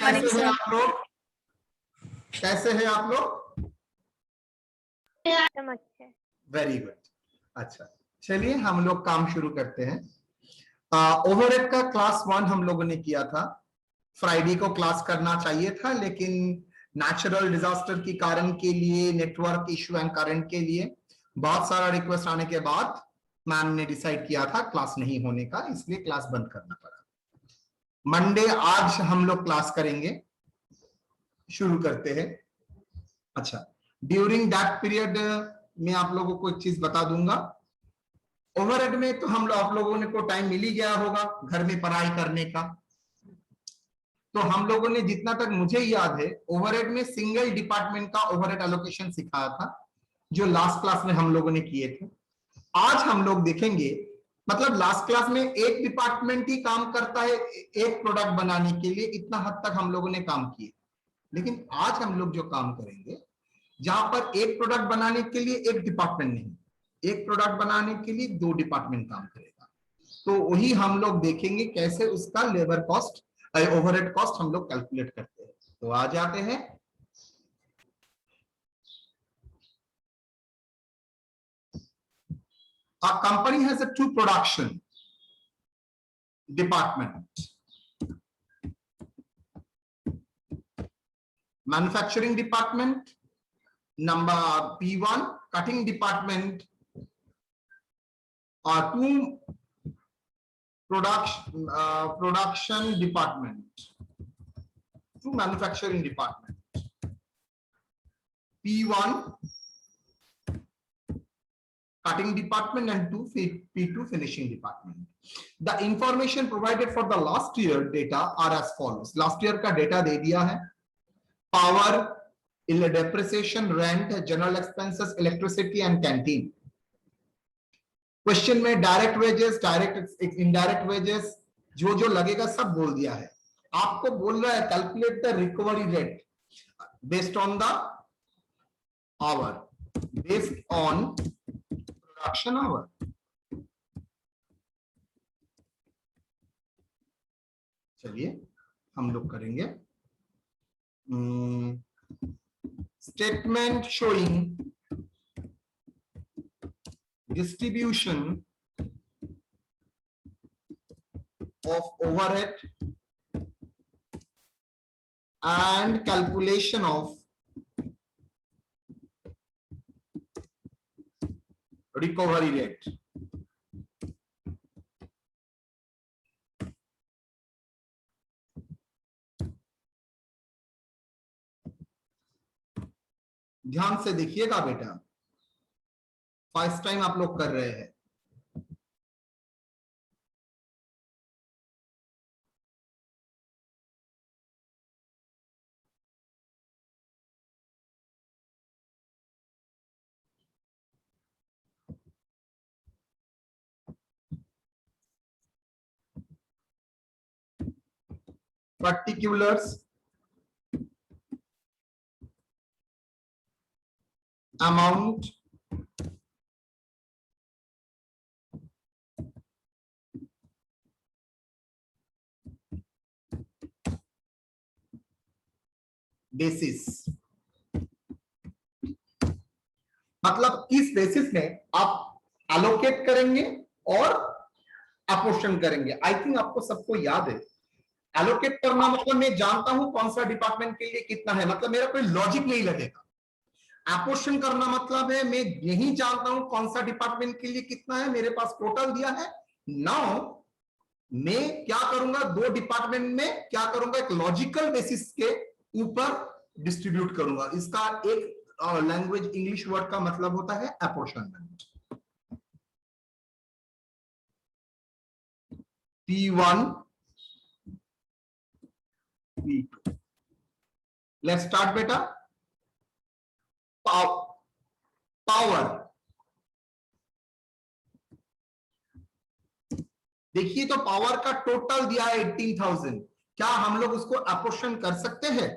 कैसे हैं आप लोग? कैसे हैं आप लोग? Very good. अच्छा, चलिए हम लोग काम शुरू करते हैं। ओवरहेड का क्लास 1 हम लोगों ने किया था। फ्राइडे को क्लास करना चाहिए था, लेकिन नेचुरल डिजास्टर के कारण के लिए, नेटवर्क इश्यू एंड करंट के लिए बहुत सारा रिक्वेस्ट आने के बाद मैम ने डिसाइड किया था क्लास नहीं होने का, इसलिए क्लास बंद करना पड़ा। मंडे आज हम लोग क्लास करेंगे, शुरू करते हैं। अच्छा, ड्यूरिंग दैट पीरियड मैं आप लोगों को एक चीज बता दूंगा। ओवरहेड में तो हम लोग आप लोगों ने को टाइम मिल ही गया होगा घर में पढ़ाई करने का। तो हम लोगों ने जितना तक मुझे याद है ओवरहेड में सिंगल डिपार्टमेंट का ओवरहेड एलोकेशन सिखाया था, जो लास्ट क्लास में हम लोगों ने किए थे। आज हम लोग देखेंगे, मतलब लास्ट क्लास में एक डिपार्टमेंट ही काम करता है एक प्रोडक्ट बनाने के लिए, इतना हद तक हम लोगों ने काम किए। लेकिन आज हम लोग जो काम करेंगे, जहां पर एक प्रोडक्ट बनाने के लिए एक डिपार्टमेंट नहीं, एक प्रोडक्ट बनाने के लिए 2 डिपार्टमेंट काम करेगा। तो वही हम लोग देखेंगे कैसे उसका लेबर कॉस्ट, ओवरहेड कॉस्ट हम लोग कैलकुलेट करते हैं। तो आ जाते हैं। A company has a 2 production department. Manufacturing department, number P1, cutting department, or 2 production department, 2 manufacturing department. P1 cutting department and P2 finishing department. The information provided for the last year data are as follows. Last year का data दे दिया है। Power, depreciation, rent, general expenses, electricity and canteen. Question में direct wages, direct indirect wages, जो जो लगेगा सब बोल दिया है। आपको बोल रहा है calculate the recovery rate based on the hour, based on production hour. चलिए हम लोग करेंगे statement showing distribution of overhead and calculation of recovery rate. ध्यान से देखिएगा बेटा, फर्स्ट टाइम आप लोग कर रहे हैं। Particulars, amount, बेसिस, मतलब इस बेसिस में आप एलोकेट करेंगे और अपोर्शन करेंगे। आई थिंक आपको सबको याद है, एलोकेट करना मतलब मैं जानता हूं कौन सा डिपार्टमेंट के लिए कितना है, मतलब मेरा कोई लॉजिक नहीं लगेगा। अपोर्शन करना मतलब है मैं यही जानता हूं कौन सा डिपार्टमेंट के लिए कितना है, मेरे पास टोटल दिया है। नाउ मैं क्या करूंगा, 2 डिपार्टमेंट में क्या करूंगा, एक लॉजिकल बेसिस के ऊपर डिस्ट्रीब्यूट करूंगा। इसका एक लैंग्वेज इंग्लिश वर्ड का मतलब होता है apportionment. P1 P2, let's start बेटा। पावर, देखिए तो पावर का टोटल दिया है 18,000। क्या हम लोग उसको अपोर्शन कर सकते हैं?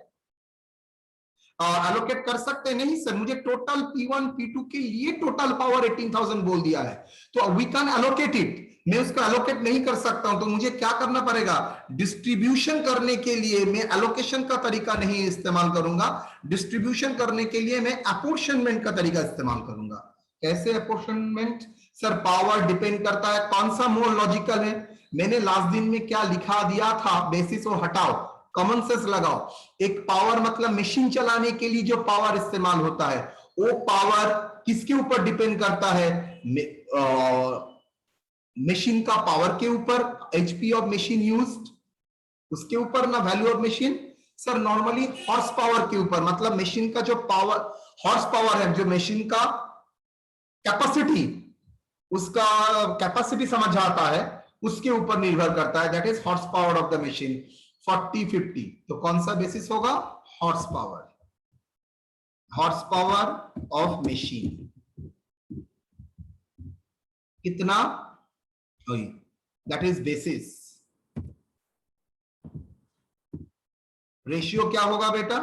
एलोकेट कर सकते हैं? नहीं सर, मुझे टोटल P1 P2 के लिए टोटल पावर 18,000 बोल दिया है, तो वी कैन एलोकेट इट। मैं उसको एलोकेट नहीं कर सकता हूं, तो मुझे क्या करना पड़ेगा? डिस्ट्रीब्यूशन करने के लिए मैं एलोकेशन का तरीका नहीं इस्तेमाल करूंगा, डिस्ट्रीब्यूशन करने के लिए मैं अपोर्शनमेंट का तरीका इस्तेमाल करूंगा। कैसे अपोर्शनमेंट? सर पावर डिपेंड करता है कौन सा मोड लॉजिकल है। मैंने लास्ट दिन में क्या लिखा दिया था, बेसिस वो हटाओ, कॉमन सेंस लगाओ। एक पावर मतलब मशीन चलाने के लिए जो पावर इस्तेमाल होता है, वो पावर किसके ऊपर डिपेंड करता है? मशीन का पावर के ऊपर, एचपी ऑफ मशीन यूज्ड उसके ऊपर ना, value of machine. Sir normally horse power के ऊपर, मतलब मशीन का जो पावर, हॉर्स पावर है, जो मशीन का कैपेसिटी, उसका कैपेसिटी समझ आता है, उसके ऊपर निर्भर करता है, that is horse power of the machine. 40-50, तो कौन सा बेसिस होगा? Horse power, horse power of machine कितना, दैट इज बेसिस। रेशियो क्या होगा बेटा?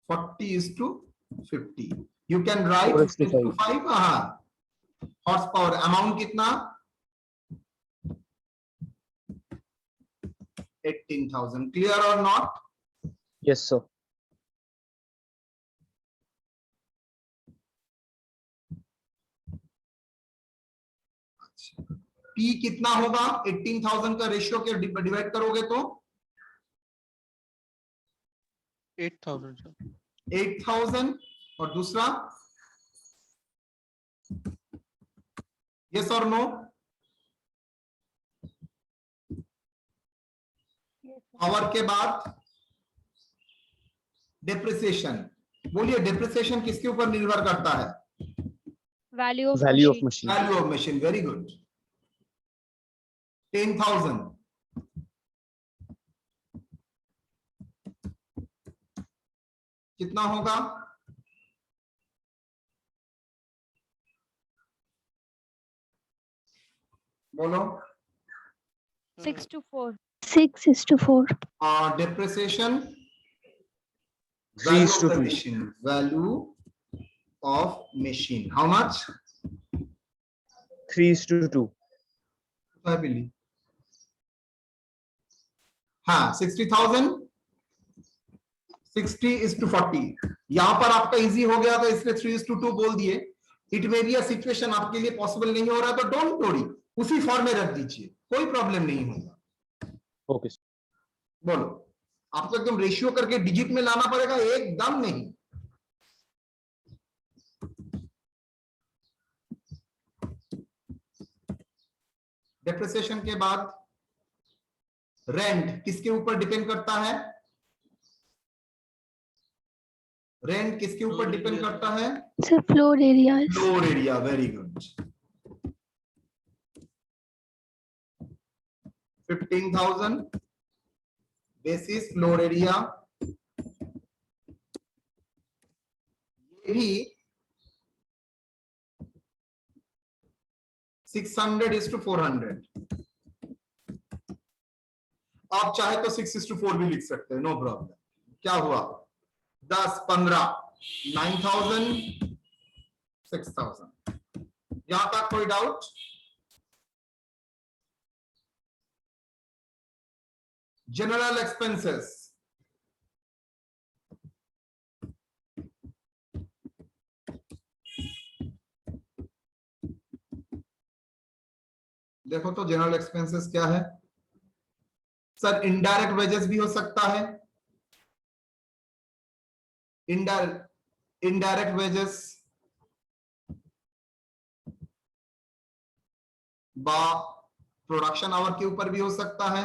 40:50। You can write 4:5। हाँ, हॉर्स पावर अमाउंट कितना? 18,000। क्लियर और नॉट? Yes sir. P कितना होगा? 18,000 का रेशियो के डिवाइड करोगे तो 8,000 सर। 8,000। और दूसरा यस और नो? पावर के बाद डेप्रिसिएशन। बोलिए, डेप्रिसिएशन किसके ऊपर निर्भर करता है? Value of machine. Value of machine, very good. 10,000 कितना होगा? बोलो। 6:4। 6:4. Depreciation, 3:2. value of machine, how much? 3:2. I believe. हाँ, 60,000 60:40। यहां पर आपका इजी हो गया था, इसलिए 3:2 बोल दिए। It may be a situation आपके लिए पॉसिबल नहीं हो रहा, तो डोंट वरी, उसी फॉर्म में रख दीजिए, कोई प्रॉब्लम नहीं होगा। ओके। बोलो, आपको एकदम रेशियो करके डिजिट में लाना पड़ेगा? एकदम नहीं। डेप्रिसिएशन के बाद रेंट किसके ऊपर डिपेंड करता है? रेंट किसके ऊपर डिपेंड करता है? Sir, floor areas. Floor area, very good. 15,000 basis floor area. ये भी 600:400। आप चाहे तो 6:4 भी लिख सकते हैं, नो प्रॉब्लम। क्या हुआ? 10, 15, 9,000, 6,000। यहां तक कोई डाउट? जनरल एक्सपेंसेस, देखो तो जनरल एक्सपेंसेस क्या है? सर इनडायरेक्ट वेजेस भी हो सकता है। इनडायरेक्ट वेजेस बा प्रोडक्शन आवर के ऊपर भी हो सकता है।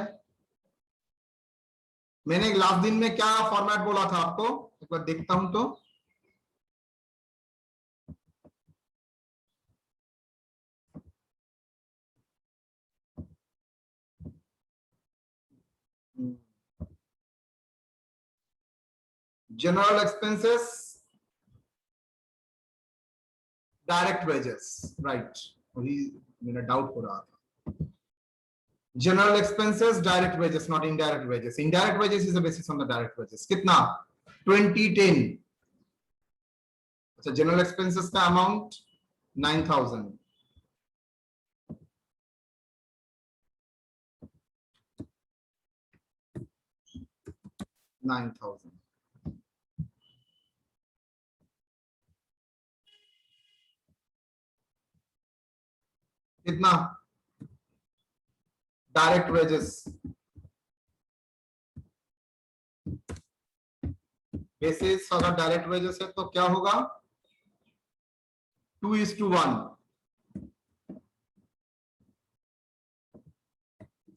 मैंने लास्ट दिन में क्या फॉर्मेट बोला था आपको, एक बार देखता हूं तो। General expenses, direct wages, right. वही मेरा डाउट हो रहा था। General expenses, direct wages, not indirect wages. Indirect wages is the basis on the direct wages. कितना? 2010. अच्छा, general expenses का amount 9,000. कितना? डायरेक्ट वेजेस बेसिस, अगर डायरेक्ट वेजेस है तो क्या होगा? 2:1.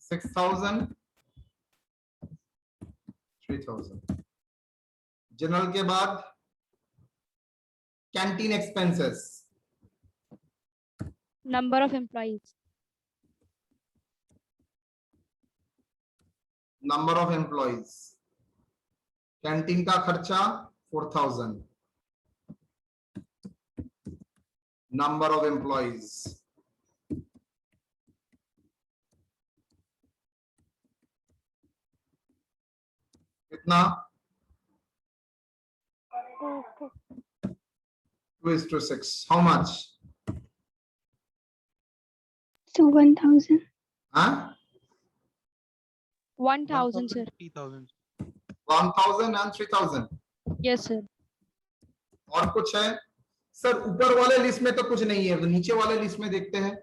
6,000, 3,000. जनरल के बाद canteen expenses, Number of employees. Number of employees, canteen का खर्चा 4,000. नंबर ऑफ एम्प्लॉइज कितना? 2:6. How much? So 1,000. हाँ? 1,000, sir. 3,000. 1,000 and 3,000. Yes, sir. और कुछ है? सर ऊपर वाले लिस्ट में तो कुछ नहीं है, तो नीचे वाले लिस्ट में देखते हैं.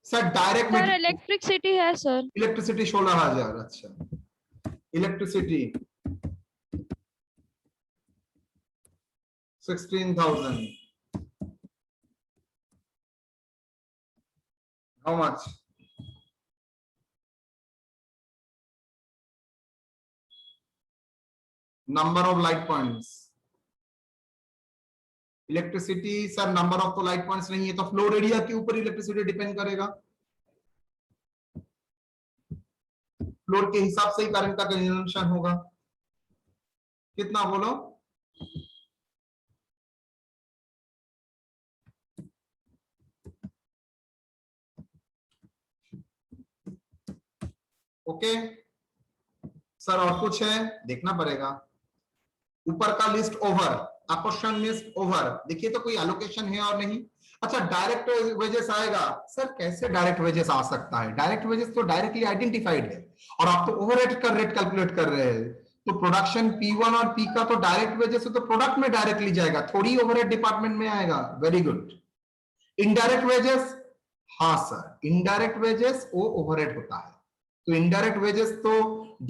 सर डायरेक्ट Sir, में electricity है, sir. इलेक्ट्रिसिटी 16,000. अच्छा, electricity 16,000. How much? Number of light points. Electricity sir number of तो लाइट पॉइंट्स नहीं है, तो फ्लोर एरिया के ऊपर इलेक्ट्रिसिटी डिपेंड करेगा. फ्लोर के हिसाब से ही करंट का कंजम्पशन होगा. कितना बोलो? ओके सर, और कुछ है? देखना पड़ेगा. ऊपर का list over, apportion list over. देखिए तो कोई एलोकेशन है और नहीं. अच्छा, डायरेक्ट वेजेस आएगा. सर कैसे डायरेक्ट वेजेस आ सकता है? डायरेक्ट वेजेस तो डायरेक्टली आइडेंटिफाइड है, और आप तो ओवरहेड का रेट कैलकुलेट कर रहे हैं. तो प्रोडक्शन P1 और P का तो डायरेक्ट वेजेस है, तो प्रोडक्ट में डायरेक्टली जाएगा, थोड़ी ओवरहेड डिपार्टमेंट में आएगा. Very good. इनडायरेक्ट वेजेस, हाँ सर, इनडायरेक्ट वेजेस वो ओवरहेड होता है. तो इनडायरेक्ट वेजेस तो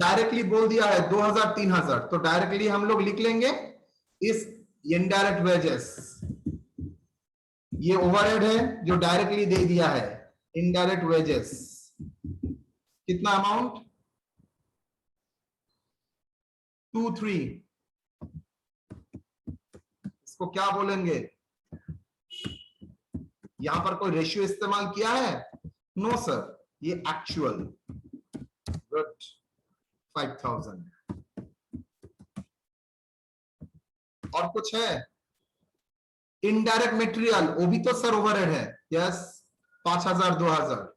डायरेक्टली बोल दिया है 2,000 3,000, तो डायरेक्टली हम लोग लिख लेंगे इस इनडायरेक्ट वेजेस. ये ओवरहेड है जो डायरेक्टली दे दिया है. इनडायरेक्ट वेजेस कितना अमाउंट? 2,3. इसको क्या बोलेंगे? यहां पर कोई रेशियो इस्तेमाल किया है? नो सर, ये एक्चुअल. गुड. 5,000. और कुछ है? इनडायरेक्ट मटेरियल, वो भी तो सर ओवरहेड है. यस, 5,000 2,000.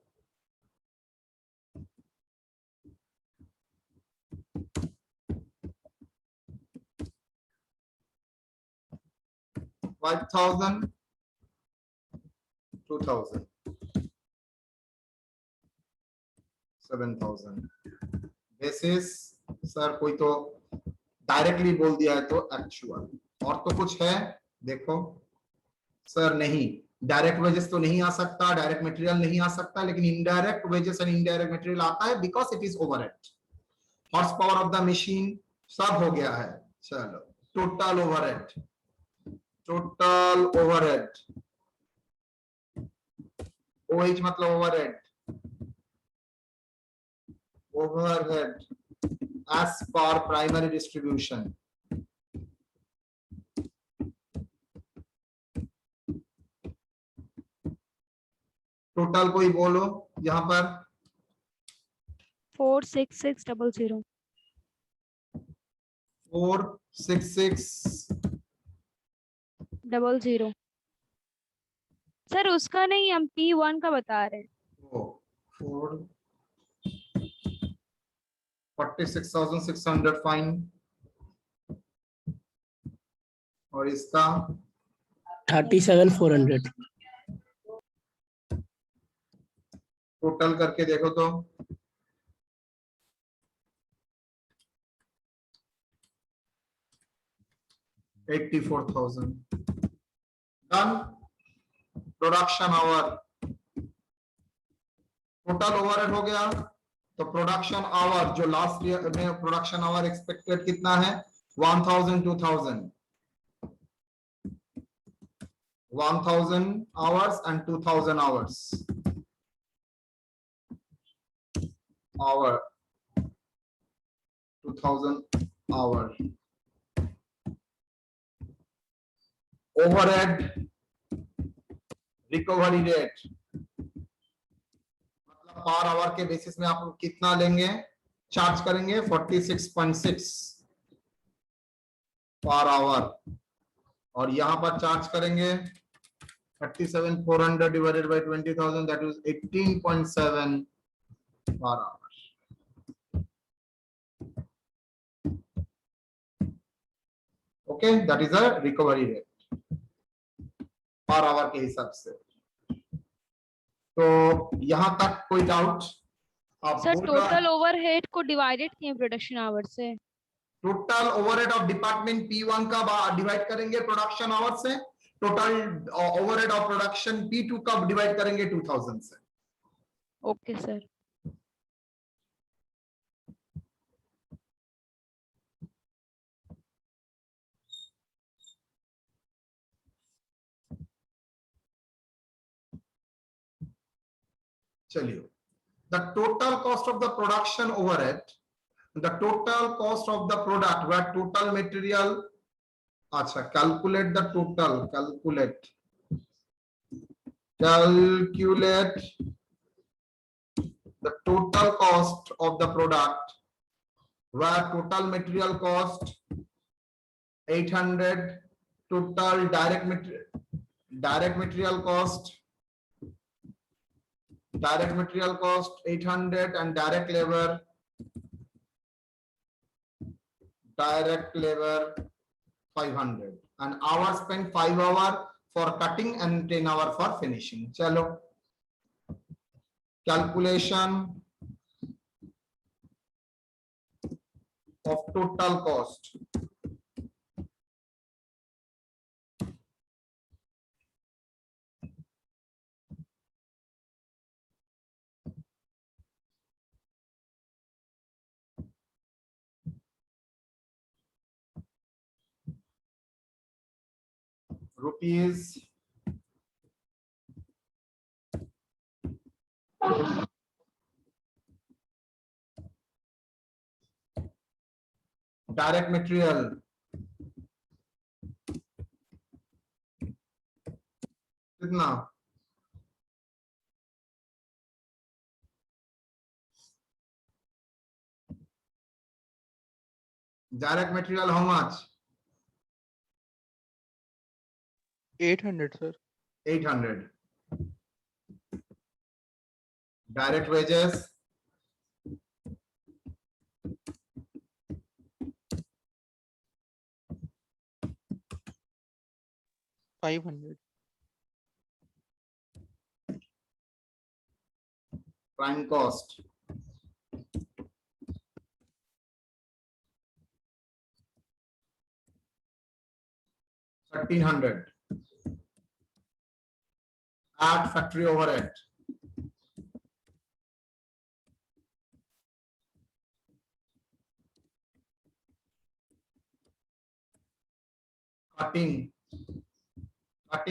$5,000, 2,000, 7,000. बेसिस सर कोई तो डायरेक्टली बोल दिया है तो एक्चुअल. और तो कुछ है? देखो सर, नहीं, डायरेक्ट वेजेस तो नहीं आ सकता, डायरेक्ट मटेरियल नहीं आ सकता, लेकिन indirect wages and indirect material आता है because it is overhead. Horse power of the machine सब हो गया है. चलो, total overhead, total overhead. OH मतलब overhead. Overhead as per primary distribution. Total कोई बोलो यहां पर? 46600. 46600. सर उसका नहीं, हम P1 का बता रहे हैं. 4 46,600 फाइन, और इसका 37,400. टोटल करके देखो तो 84,000. Done. Production hour, total overhead हो गया. तो प्रोडक्शन आवर जो लास्ट ईयर में प्रोडक्शन आवर एक्सपेक्टेड कितना है, 1000, 2000, 1000 hours and 2000 hours. Hour, 2000 hour. Overhead recovery rate, मतलब पर आवर के बेसिस में आप कितना लेंगे, चार्ज करेंगे 46.6 पर आवर, और यहां पर चार्ज करेंगे 37,400 divided by 20,000, that is 18.7 per hour. Okay, that is a recovery rate per hour के हिसाब से. तो यहां तक कोई डाउट? आप सर टोटल ओवरहेड को डिवाइडेड किए प्रोडक्शन आवर से. Total overhead of department P1 का डिवाइड करेंगे प्रोडक्शन आवर से, total overhead of production P2 का डिवाइड करेंगे 2000 से. Okay sir. चलिए, the total cost of the production overhead, the total cost of the product where total material, अच्छा, calculate the total, calculate the total cost of the product where total material cost 800, total direct material cost 800, and direct labor 500, and hours spent 5 hours for cutting and 10 hours for finishing. चलो, calculation of total cost. Rupees direct material कितना, direct material how much? 800 sir. 800. Direct wages 500. prime cost 1300. Add factory overhead cutting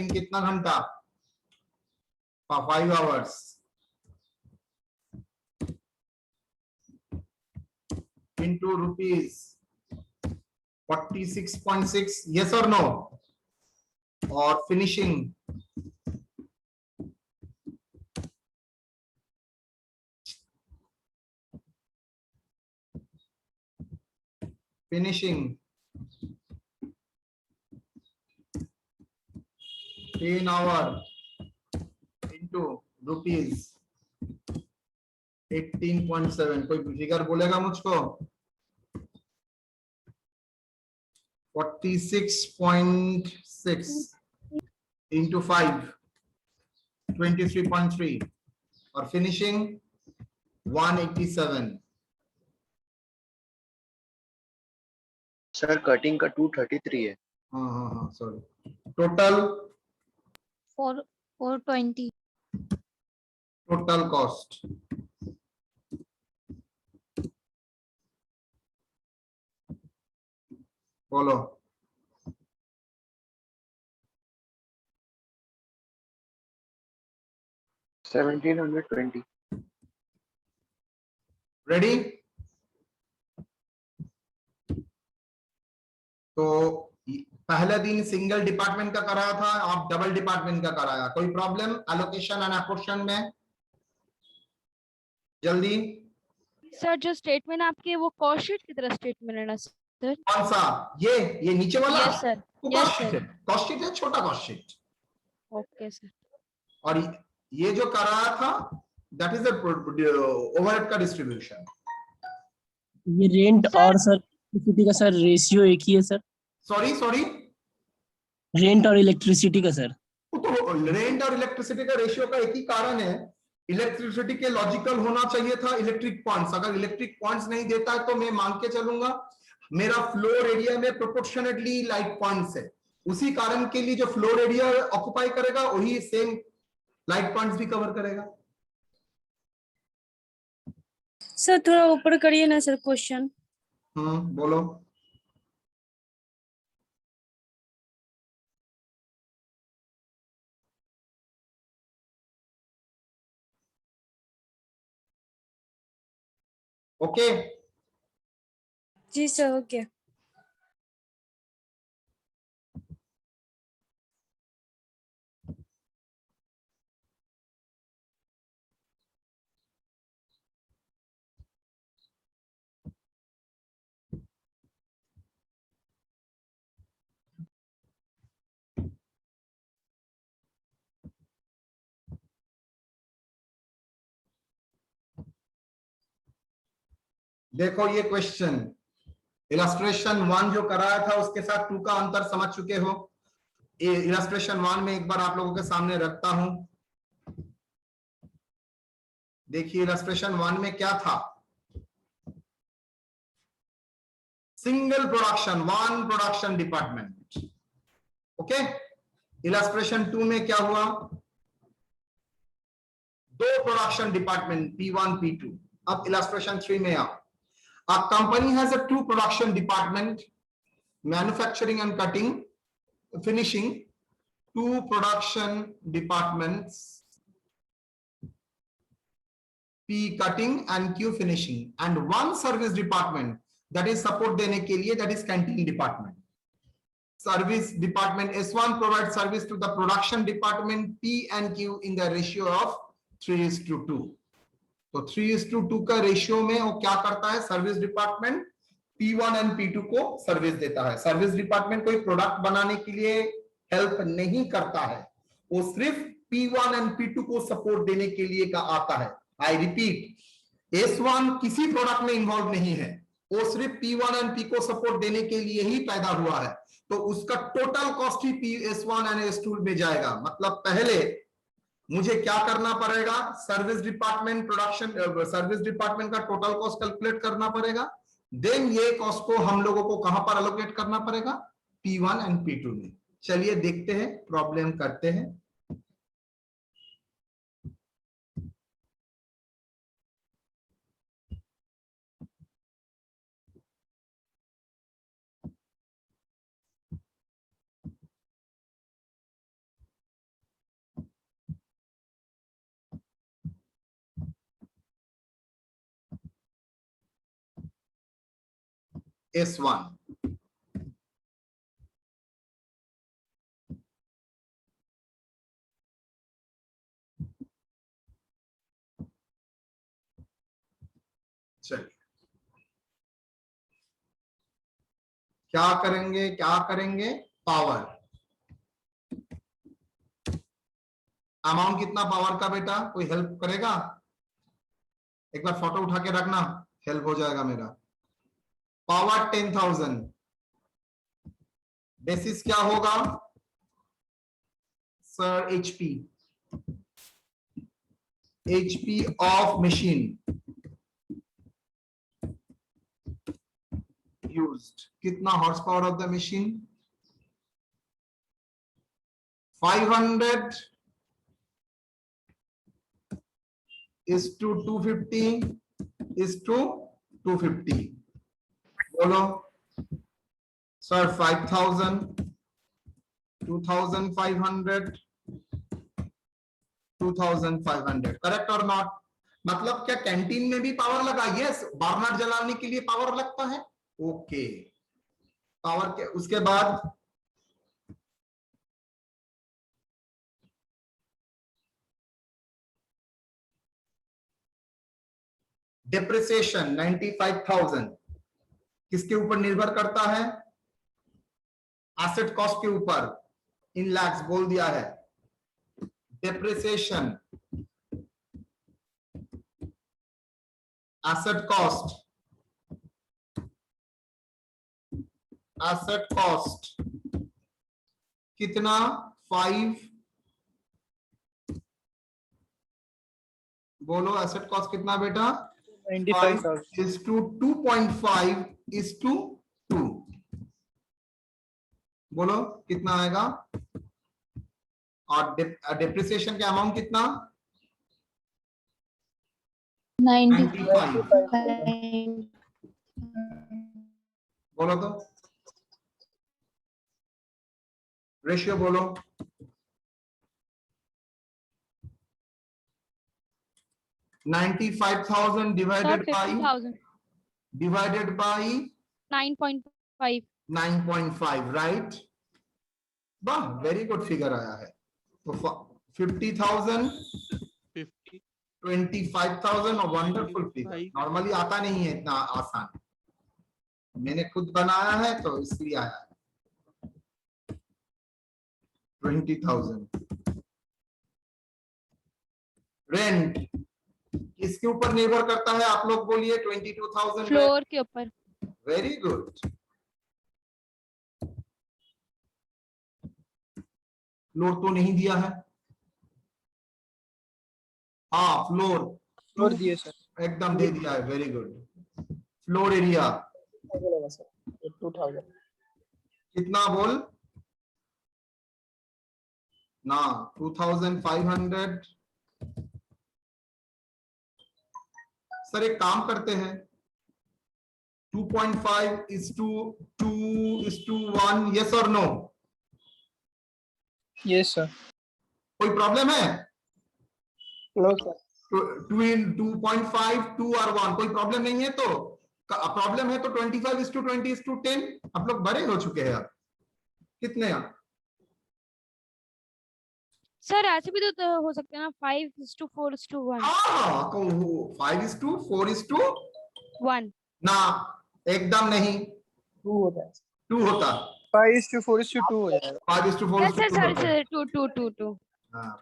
कितना घंटा, 5 hours into rupees 46.6, yes or no? Or finishing finishing 10 hours into rupees 18.7 कोई figure बोलेगा मुझको? 46.6 into 5 23.3 और finishing 187। Sir cutting का 233 है। हाँ सॉरी। टोटल 420. टोटल कॉस्ट बोलो। $1720। रेडी? तो पहले दिन सिंगल डिपार्टमेंट का कराया था, आप डबल डिपार्टमेंट का कराया, कोई प्रॉब्लम एलोकेशन एंड अपोर्शन में? जल्दी। सर जो स्टेटमेंट आपके वो कॉस्ट शीट की तरह स्टेटमेंट है ना सर? कौन सा? ये नीचे वाला? यस सर, वो यस कॉस्ट शीट सर। है, कॉस्ट शीट है, छोटा कॉस्ट शीट। Okay sir. और ये जो कराया था दैट इज ओवरहेड का डिस्ट्रीब्यूशन। ये रेंट सर- और सर इलेक्ट्रिसिटी का सर रेशियो एक ही है सर? सॉरी रेंट और इलेक्ट्रिसिटी का सर? तो रेंट और इलेक्ट्रिसिटी का रेशियो का एक ही कारण है, इलेक्ट्रिसिटी के लॉजिकल होना चाहिए था इलेक्ट्रिक पॉइंट्स। अगर इलेक्ट्रिक पॉइंट्स नहीं देता है तो मैं मान के चलूंगा मेरा फ्लोर एरिया में प्रोपोर्शनेटली लाइट पॉइंट्स है, उसी कारण के लिए जो फ्लोर एरिया ऑक्युपाई करेगा वही सेम लाइट पॉइंट्स भी कवर करेगा। सर थोड़ा ऊपर करिए ना सर क्वेश्चन। बोलो। ओके जी सर हो गया। देखो ये क्वेश्चन इलस्ट्रेशन 1 जो कराया था उसके साथ 2 का अंतर समझ चुके हो। इलस्ट्रेशन 1 में एक बार आप लोगों के सामने रखता हूं, देखिए इलस्ट्रेशन 1 में क्या था, single production, 1 production department. Okay, illustration 2 में क्या हुआ, 2 प्रोडक्शन डिपार्टमेंट P1 P2। अब इलस्ट्रेशन 3 में आओ, a company has a 2 production department, manufacturing and cutting, finishing, 2 production departments, P cutting and Q finishing, and 1 service department that is support देने के लिए, that is canteen department. Service department S1 provides service to the production department P and Q in the ratio of 3:2। तो 3:2 का ratio में वो क्या करता है, service department P1 and P2 को सर्विस देता है। सर्विस डिपार्टमेंट कोई प्रोडक्ट बनाने के लिए हेल्प नहीं करता है, वो सिर्फ P1 एंड P2 को सपोर्ट देने के लिए का आता है। आई रिपीट, S1 किसी प्रोडक्ट में इन्वॉल्व नहीं है, वो सिर्फ P1 एंड P को सपोर्ट देने के लिए ही पैदा हुआ है, तो उसका total cost he S1 and S2 में जाएगा। मतलब पहले मुझे क्या करना पड़ेगा, service department production, service department का टोटल कॉस्ट कैलकुलेट करना पड़ेगा, देन ये कॉस्ट को हम लोगों को कहां पर एलोकेट करना पड़ेगा, P1 एंड P2 में। चलिए देखते हैं, प्रॉब्लम करते हैं। S1 चलिए क्या करेंगे, पावर, अमाउंट कितना पावर का बेटा, कोई हेल्प करेगा? एक बार फोटो उठा के रखना, हेल्प हो जाएगा मेरा। पावर 10,000, बेसिस क्या होगा sir? HP, HP of machine used, कितना horse power of the machine? 500 is to 250 is to 250। बोलो सर 5,000, 2,500, 2,500, करेक्ट और नॉट? मतलब क्या कैंटीन में भी पावर लगा? यस, बर्नर जलाने के लिए पावर लगता है। ओके, पावर के उसके बाद डेप्रिसिएशन 95,000 किसके ऊपर निर्भर करता है? एसेट कॉस्ट के ऊपर, इन लैक्स बोल दिया है। Depreciation asset cost, asset cost कितना? 5, बोलो एसेट कॉस्ट कितना बेटा? 95,000 is to 2.5 is to 2। बोलो कितना आएगा? और डेप्रिसिएशन का अमाउंट कितना? 95। बोलो तो रेशियो बोलो। 95,000 Sir, 50,000, divided by 9.5. 9.5, राइट? वाह, वेरी गुड फिगर आया है। तो 50,000, 50, 25,000 और वंडरफुल फिगर। 25। नॉर्मली आता नहीं है इतना आसान, मैंने खुद बनाया है तो इसलिए आया है। 20,000। रेंट किसके ऊपर निर्भर करता है आप लोग बोलिए? 22,000 फ्लोर के ऊपर। Very good. फ्लोर तो नहीं दिया है। हाँ फ्लोर, फ्लोर दिए सर। एकदम दे दिया है, वेरी गुड। फ्लोर एरिया 2,000 कितना बोल ना? 2,500। सर एक काम करते हैं, 2.5 is to 2 is to 1, yes or no? Yes sir. कोई प्रॉब्लम है? No sir. 2.5 2 और 1 कोई प्रॉब्लम नहीं है? तो प्रॉब्लम है तो 25 is to 20 is to 10। आप लोग बड़े हो चुके हैं अब। कितने आप? सर ऐसे भी तो हो सकते हैं ना, 5:4:1। हाँ, 5 is to 4 is to 1। ना, एकदम नहीं, 2 होता है। 2 होता। 5:4:2 हो जाएगा। 5 is to 4 is to 2 sir होता है। 2. हाँ,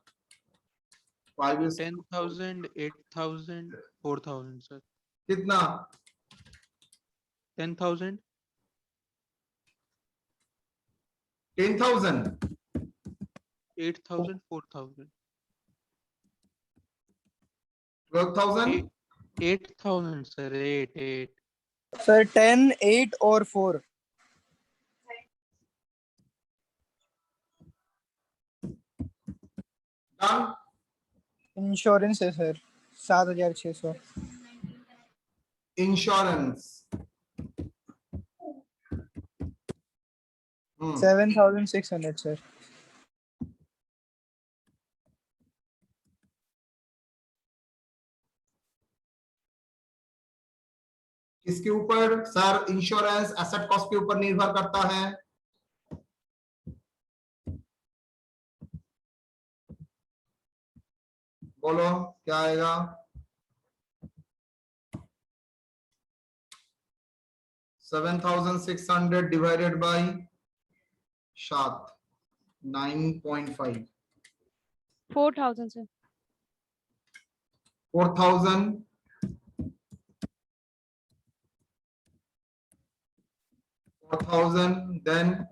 5 is 10,000, 8,000, 4,000 सर। कितना? 10,000, 10,000, 8,000, 4,000, 12,000, 8,000 सर। 8 सर 10, 8 और 4। डन। इंश्योरेंस है सर 7,600। Insurance 7,600 sir. किसके ऊपर सर? इंश्योरेंस एसेट कॉस्ट के ऊपर निर्भर करता है। बोलो क्या आएगा? 7,600 डिवाइडेड बाई 7, 9.5। 4,000 सर। 4,000 4,000, then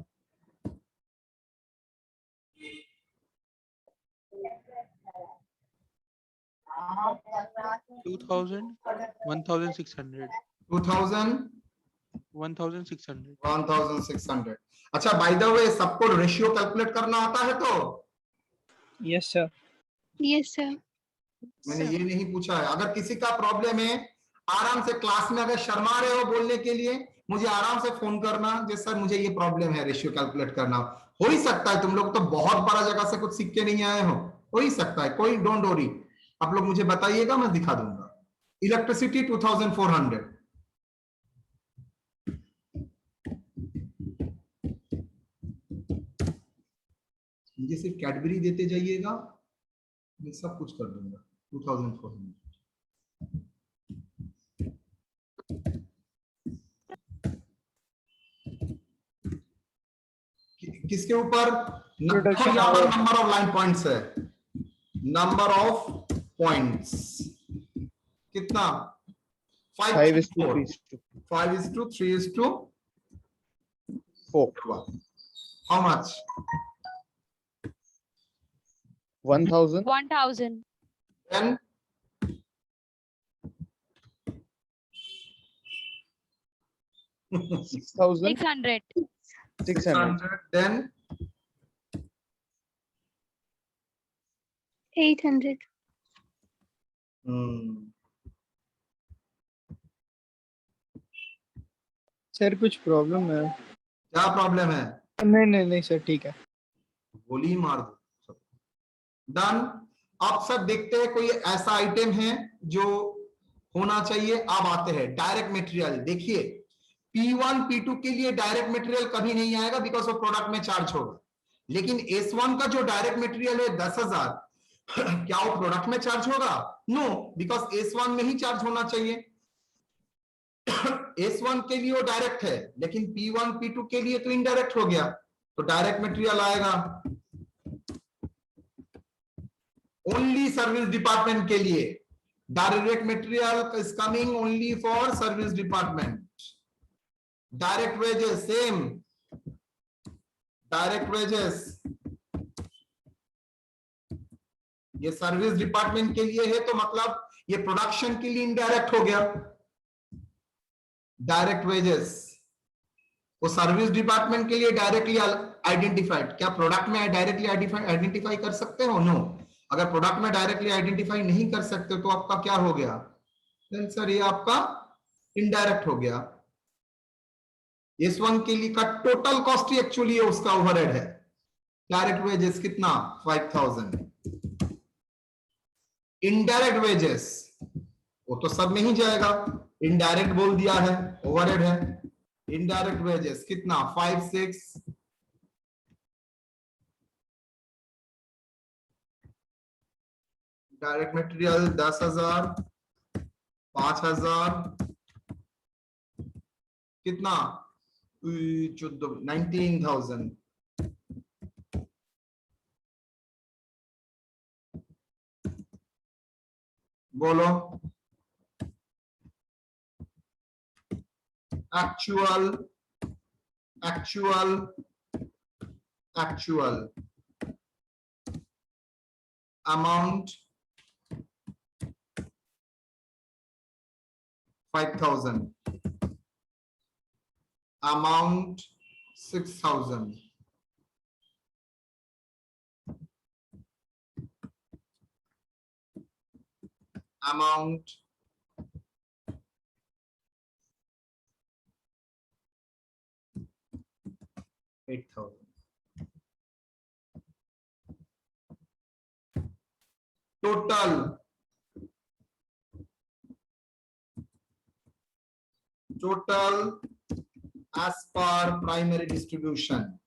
2000, 1600, 2,000, 1600. 1,600. अच्छा, बाय द वे सबको रेशियो कैलकुलेट करना आता है तो Yes, sir. Yes, sir. मैंने ये नहीं पूछा है। अगर किसी का प्रॉब्लम है, आराम से क्लास में अगर शर्मा रहे हो बोलने के लिए, मुझे आराम से फोन करना, जैसे सर मुझे ये प्रॉब्लम है रेशियो कैलकुलेट करना। हो ही सकता है तुम लोग तो बहुत बड़ा जगह से कुछ सीख के नहीं आए हो ही सकता है, कोई डोंट वरी। आप लोग मुझे बताइएगा, मैं दिखा दूंगा। इलेक्ट्रिसिटी 2400, मुझे सिर्फ कैडबरी देते जाइएगा, मैं सब कुछ कर दूंगा। 2400 किसके ऊपर? Production यहाँ पर hour. Number of line points है, नंबर ऑफ पॉइंट्स कितना? 5:4. 5:3:4. How much? 1,000. 1000. Then 6,000. 600. 600. Then 800. Sir कुछ प्रॉब्लम है? क्या प्रॉब्लम है? नहीं सर, ठीक है। गोली मार दो। डन। आप सब देखते हैं कोई ऐसा आइटम है जो होना चाहिए। अब आते हैं डायरेक्ट मटेरियल। देखिए P1 P2 के लिए डायरेक्ट मटेरियल कभी नहीं आएगा बिकॉज वो प्रोडक्ट में चार्ज होगा, लेकिन S1 का जो डायरेक्ट मटेरियल है 10,000 क्या वो प्रोडक्ट में चार्ज होगा? नो, बिकॉज S1 में ही चार्ज होना चाहिए। S1 के लिए वो डायरेक्ट है, लेकिन P1 P2 के लिए तो इनडायरेक्ट हो गया, तो डायरेक्ट मटेरियल आएगा ओनली सर्विस डिपार्टमेंट के लिए। Direct material is coming only for service department. Direct wages same, direct wages ये सर्विस डिपार्टमेंट के लिए है, तो मतलब ये प्रोडक्शन के लिए इनडायरेक्ट हो गया। डायरेक्ट वेजेस वो सर्विस डिपार्टमेंट के लिए डायरेक्टली आइडेंटिफाइड। क्या प्रोडक्ट में डायरेक्टली आइडेंटिफाई कर सकते हो? नो। अगर प्रोडक्ट में डायरेक्टली आइडेंटिफाई नहीं कर सकते तो आपका क्या हो गया? देन सर ये आपका इनडायरेक्ट हो गया। S1 के लिए का टोटल कॉस्ट ही एक्चुअली उसका ओवरहेड है। डायरेक्ट वेजेस कितना? 5,000। इनडायरेक्ट वेजेस वो तो सब में ही जाएगा, इनडायरेक्ट बोल दिया है, ओवरहेड है। इनडायरेक्ट वेजेस कितना? 5, 6। डायरेक्ट मटेरियल 10,000, 5,000 कितना? 19,000। बोलो actual amount 5,000, amount 6,000, amount 8,000. Total as per primary distribution.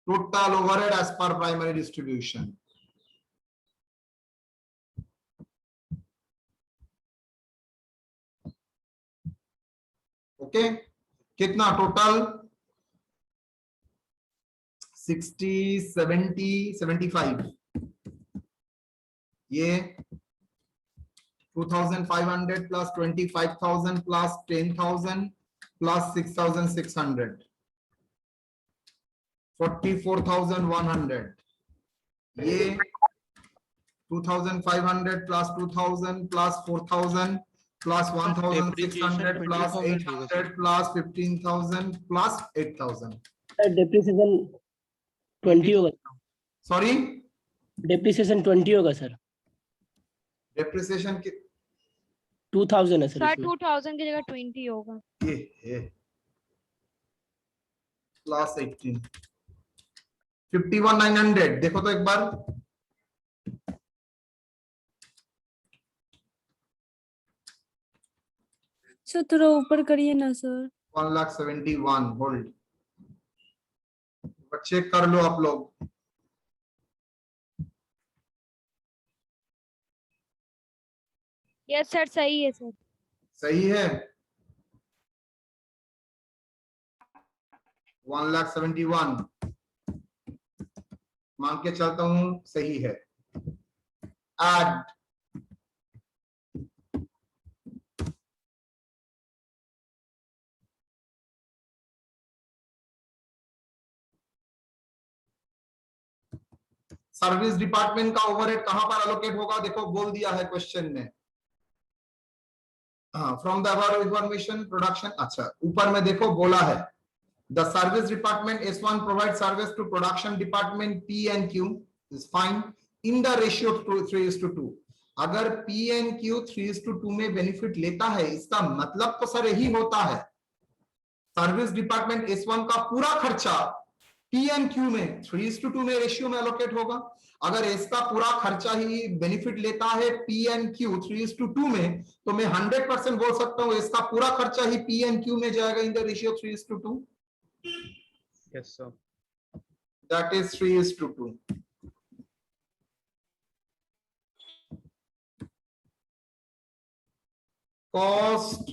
Total overhead as per primary distribution. Okay कितना टोटल? 60, 70, 75 ये 2500 प्लस 25,000 प्लस 10,000 प्लस 6,600 44,100। ये 2,500 plus 2,000 plus 4,000 plus 1,600 plus 800 plus 15,000 plus 8,000। Depreciation 20 होगा। Sorry, depreciation 20 होगा sir. Depreciation के 2000 है sir sir इसमें। 2000 की जगह 20 होगा। ये प्लस 18 51,900। देखो तो एक बार, सर थोड़ा ऊपर करिए ना सर। 1,71,000 होल्ड। चेक कर लो आप लोग। यस सर सही है सर। सही है, 1,71,000 मान के चलता हूं, सही है। ऐड सर्विस डिपार्टमेंट का ओवरहेड कहां पर एलोकेट होगा? देखो बोल दिया है क्वेश्चन में। हाँ, from the above information production. अच्छा, ऊपर में देखो बोला है the service department S1 provide service to production department P&Q is fine in the ratio 3:2। अगर P&Q 3:2 में बेनिफिट लेता है, इसका मतलब तो सर यही होता है सर्विस डिपार्टमेंट S1 का पूरा खर्चा P&Q में 3:2 में रेशियो में एलोकेट होगा। अगर इसका पूरा खर्चा ही बेनिफिट लेता है P&Q 3:2 में, तो मैं 100% बोल सकता हूं इसका पूरा खर्चा ही P&Q में जाएगा इन the ratio 3:2। Yes, sir. That is 3:2। Cost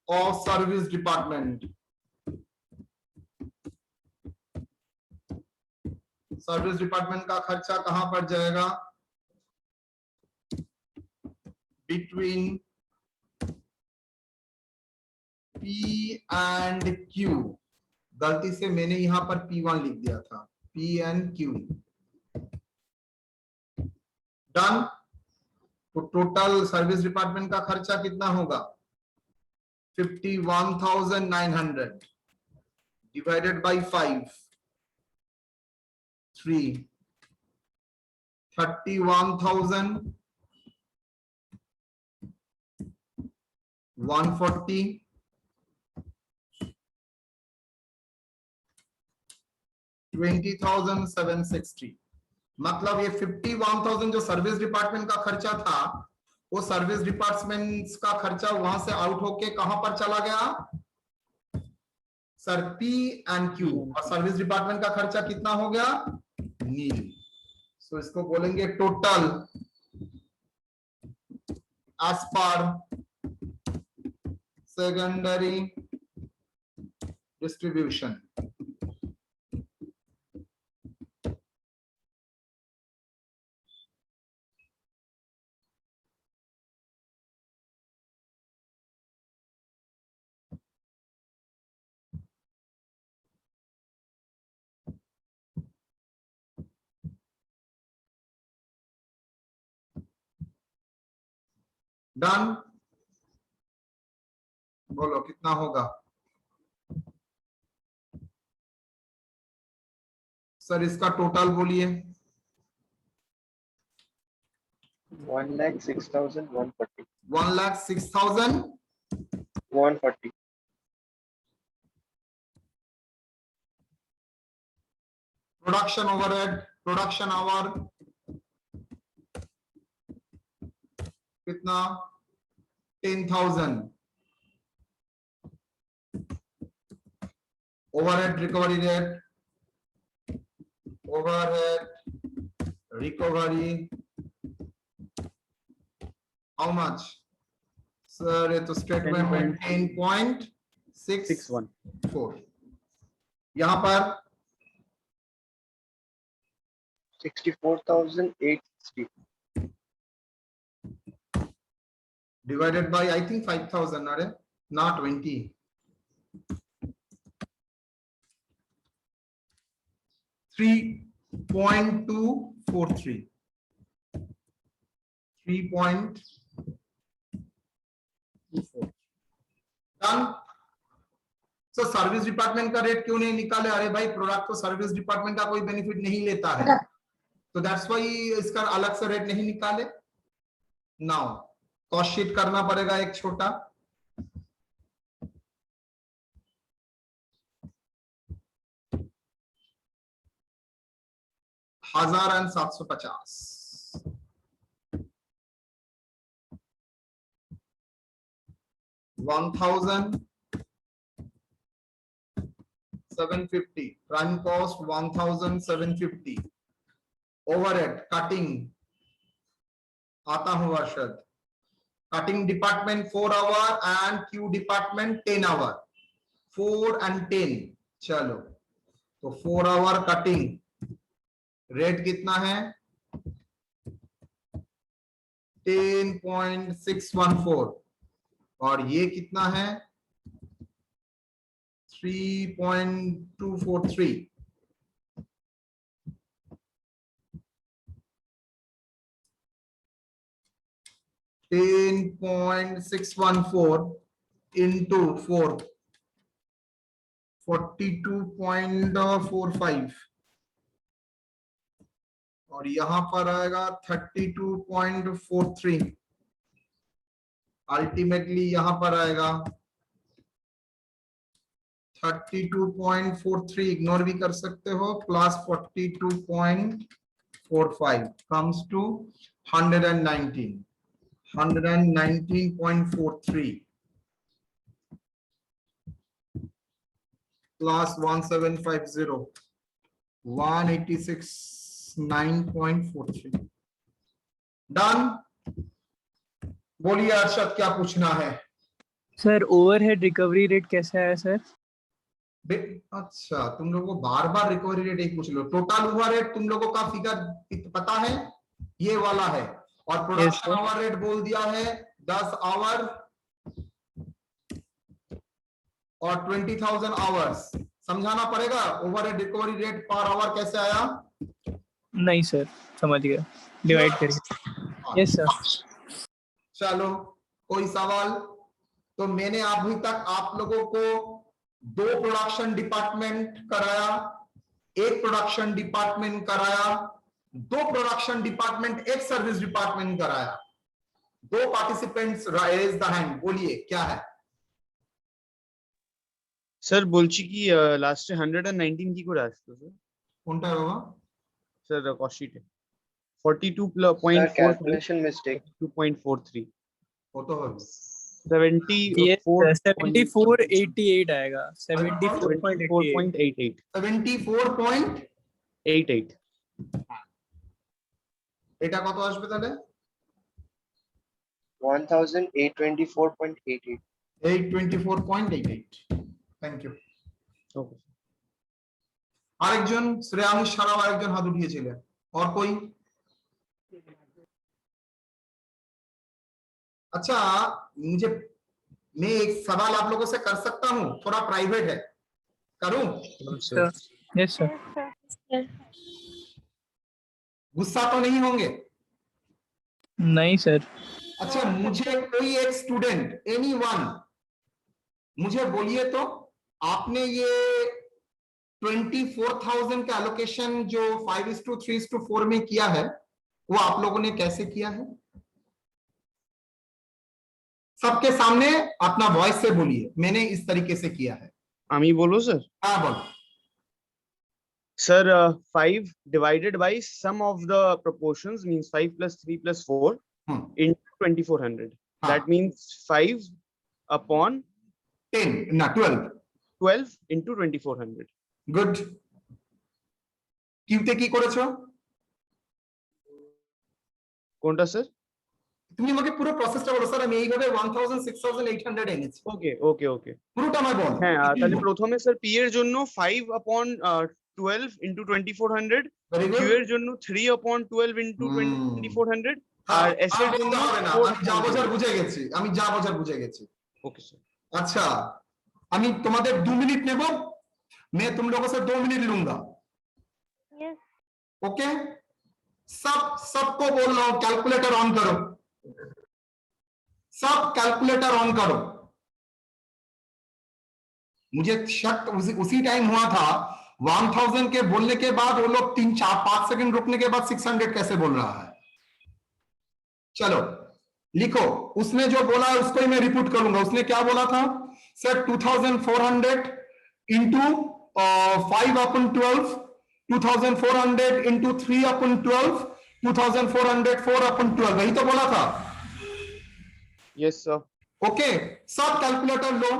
of service department। Service department का खर्चा कहां पर जाएगा? Between P and Q। गलती से मैंने यहां पर P1 लिख दिया था, P and Q। डन। तो टोटल सर्विस डिपार्टमेंट का खर्चा कितना होगा? 51,900 डिवाइडेड बाई 5 3 31,140 20,760। मतलब ये 51,000 जो सर्विस डिपार्टमेंट का खर्चा था, वो सर्विस डिपार्टमेंट का खर्चा वहां से आउट होके कहां पर चला गया सर? P&Q। और सर्विस डिपार्टमेंट का खर्चा कितना हो गया? नील। सो इसको बोलेंगे total as per secondary distribution. Done. बोलो कितना होगा सर? इसका टोटल बोलिए। 1,06,140. 1,06,000 140. प्रोडक्शन ओवरहेड, प्रोडक्शन आवर कितना? 10,000। Overhead recovery rate, overhead recovery how much sir? ये तो स्टेटमेंट में 10.64। यहां पर 64,860. divided by I think 5000, not 20. 3.243. 3.24. Done. So service department का रेट क्यों नहीं निकाले? अरे भाई प्रोडक्ट को सर्विस डिपार्टमेंट का कोई बेनिफिट नहीं लेता है, तो दैट्स व्हाई इसका अलग से रेट नहीं निकाले। नाउ कॉस्ट शीट करना पड़ेगा एक छोटा। $1750, 1750 prime cost 1750 overhead cutting आता हूँ Arshad, cutting department 4 hour and Q department 10 hour, 4 and 10। चलो तो 4 hour cutting रेट कितना है? 10.614 और ये कितना है? 3.243। $10.614 into 4, 42.45 और यहां पर आएगा 32.43। अल्टीमेटली यहां पर आएगा 32.43, इग्नोर भी कर सकते हो, plus 42.45 comes to 119.43 plus 1750 186.943। Done. बोलिए अर्शद क्या पूछना है? सर ओवरहेड रिकवरी रेट कैसा है सर? अच्छा तुम लोगों को बार बार रिकवरी रेट एक पूछ लो। टोटल ओवरहेड तुम लोगों का फिगर पता है, ये वाला है, और प्रोडक्शन आवर रेट बोल दिया है 10 आवर और 20,000 आवर्स। समझाना पड़ेगा overhead recovery rate per hour कैसे आया? नहीं सर, समझ गया, डिवाइड करिए। Yes sir. चलो कोई सवाल? तो मैंने अभी तक आप लोगों को 2 प्रोडक्शन डिपार्टमेंट कराया, 1 प्रोडक्शन डिपार्टमेंट कराया, 2 प्रोडक्शन डिपार्टमेंट, 1 सर्विस डिपार्टमेंट कराया। 2 पार्टिसिपेंट्स रेज द हैंड, बोलिए क्या है? सर बोलছি কি লাস্টে 119 কি করে আসলো স্যার? কোনটা বাবা? স্যার কস্ট শিটে 42.4 ক্যালকুলেশন মিস্টেক 2.43 কত হবে? 74.88 आएगा। 74.88 74.88 এটা কত আসবে তাহলে? 1824.88। 824.88। Thank you. ওকে। আরেকজন শ্রেয়াংশ ছাড়াও আরেকজন হাত উঠিয়েছিলেন, और कोई? अच्छा मैं एक सवाल आप लोगों से कर सकता हूँ, थोड़ा प्राइवेट है, करूं? Yes sir. गुस्सा तो नहीं होंगे? नहीं सर। अच्छा मुझे कोई एक स्टूडेंट, एनीवन, मुझे बोलिए तो आपने ये 24,000 का एलोकेशन जो 5:3:4 में किया है, वो आप लोगों ने कैसे किया है? सबके सामने अपना वॉइस से बोलिए, मैंने इस तरीके से किया है। আমি বলবো স্যার? हाँ बोलो। Sir, 5 divided by sum of the proportions means 5 plus 3 plus 4 into 2400. That means 5 upon 10, no 12. 12 into 2400. Good. কিউতে কি করেছো? কোনটা স্যার? তুমি আমাকে পুরো প্রসেসটা বলো স্যার, আমি এইভাবে 1,000-6,800 এনেছি। ওকে ওকে ওকে, পুরোটা আমার বল। হ্যাঁ তাহলে প্রথমে স্যার পি এর জন্য 5 upon 12 into 2400, কিউ এর জন্য 3 upon 12 into 2400, আর অ্যাসেট বলতে হবে না, আমি যা বোঝার বুঝে গেছি, ओके सर। अच्छा, আমি তোমাদের 2 मिनट নেব, मैं तुम लोगों से 2 मिनट लूंगा। ओके, सबको बोल रहा हूं कैलकुलेटर ऑन करो, सब कैलकुलेटर ऑन करो। मुझे शक उसी टाइम हुआ था 1000 के बोलने के बाद वो लोग 3-4-5 सेकंड रुकने के बाद 600 कैसे बोल रहा है। चलो लिखो, उसने जो बोला है उसको ही मैं रिपीट करूंगा। उसने क्या बोला था सर, 2400 इंटू 5/12, 2400 इंटू 3/12, 2400 4/12, वही तो बोला था। Yes sir. ओके, सब कैलकुलेटर लो,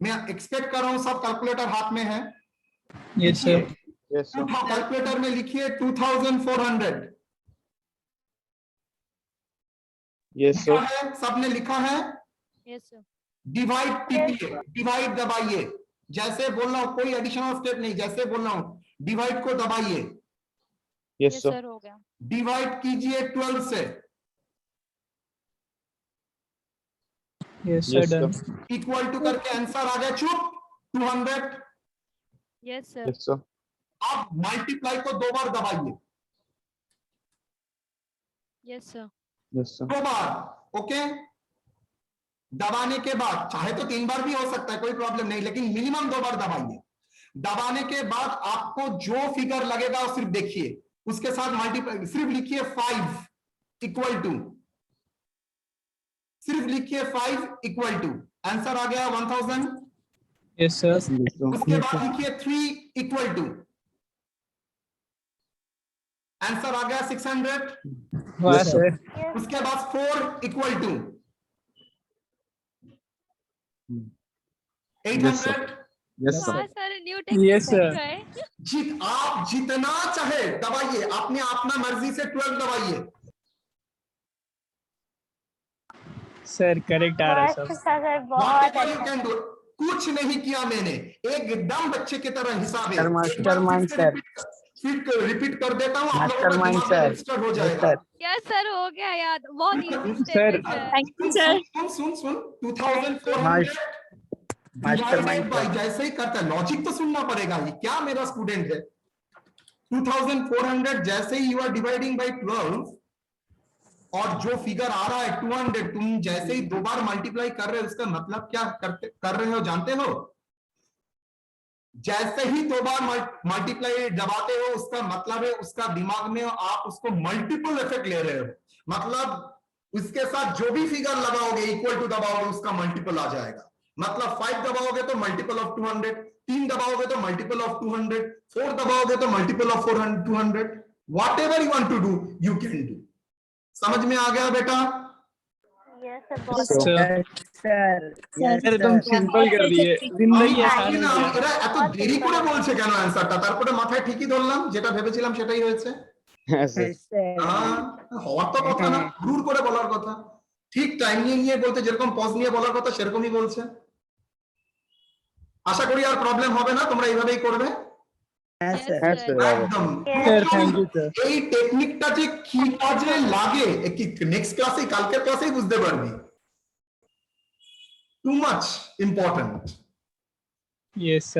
मैं एक्सपेक्ट कर रहा हूं सब कैलकुलेटर हाथ में है। Yes sir. Yes sir. Calculator में लिखिए 2400। Yes sir. सबने लिखा है? Yes sir. डिवाइड कीजिए, डिवाइड दबाइए, जैसे बोल रहा हूं, कोई एडिशनल स्टेप नहीं, जैसे बोल रहा हूं डिवाइड को दबाइए। Yes sir. हो गया। डिवाइड कीजिए 12 से, yes sir done. Equal to करके आंसर आ गया, चुप 200। Yes sir. Yes sir. अब मल्टीप्लाई को 2 बार दबाइए। Yes sir. Yes sir. 2 बार, ओके। दबाने के बाद चाहे तो 3 बार भी हो सकता है, कोई प्रॉब्लम नहीं, लेकिन मिनिमम 2 बार दबाइए। दबाने के बाद आपको जो फिगर लगेगा वो सिर्फ देखिए, उसके साथ मल्टीप्लाई, सिर्फ लिखिए 5 इक्वल टू, सिर्फ लिखिए 5 इक्वल टू, आंसर आ गया 1000। Yes sir. उसके बाद लिखिए 3 इक्वल टू, आंसर आ गया 600। वाह सर। उसके बाद 4 equal to 800। Yes sir. Sir new Yes, sir. आप जितना चाहे दबाइए, आपने अपना मर्जी से 12 दबाइए। सर करेक्ट आ रहा है सब। Whatever you can do, कुछ नहीं किया मैंने, एकदम बच्चे की तरह हिसाब है। Mastermind sir. रिपीट कर देता हूँ, आप लोगों का दिमाग में रजिस्टर हो जाएगा। यस सर, हो गया याद, बहुत easy sir. Soon 2400 divided by, जैसे ही करता है लॉजिक तो सुनना पड़ेगा, ये क्या मेरा स्टूडेंट है। 2400 जैसे ही यू आर डिवाइडिंग बाय 12 और जो फिगर आ रहा है 200, तुम जैसे ही 2 बार मल्टीप्लाई कर रहे हो, उसका मतलब क्या कर रहे हो जानते हो? जैसे ही 2 बार मल्टीप्लाई दबाते हो, उसका मतलब है उसका दिमाग में आप उसको मल्टीपल इफेक्ट ले रहे हो, मतलब उसके साथ जो भी फिगर लगाओगे इक्वल टू दबाओगे उसका मल्टीपल आ जाएगा। मतलब 5 दबाओगे तो मल्टीपल ऑफ 200, 3 दबाओगे तो मल्टीपल ऑफ 200, 4 दबाओगे तो multiple of 200। Whatever you want to do you can do. समझ में आ गया बेटा? सर तुम सिंपल कर दिए, जिंदगी आसान हो गया। এরা এত দেরি করে বলছে কেন অ্যানসারটা? তারপরে মাথায় ঠিকই ধরলাম, যেটা ভেবেছিলাম সেটাই হয়েছে। হওয়ার তো কথা না, ঘুর করে বলার কথা, ঠিক টাইম নিয়ে বলতে, যেরকম পজ নিয়ে বলার কথা সেরকমই বলছে। আশা করি আর প্রবলেম হবে না, তোমরা এইভাবেই করবে। একদম। Sir thank you sir. এই টেকনিকটা যে কি কাজে লাগে নেক্সট ক্লাসে, কালকের ক্লাসেই বুঝতে পারবি। Too much important. Yes sir.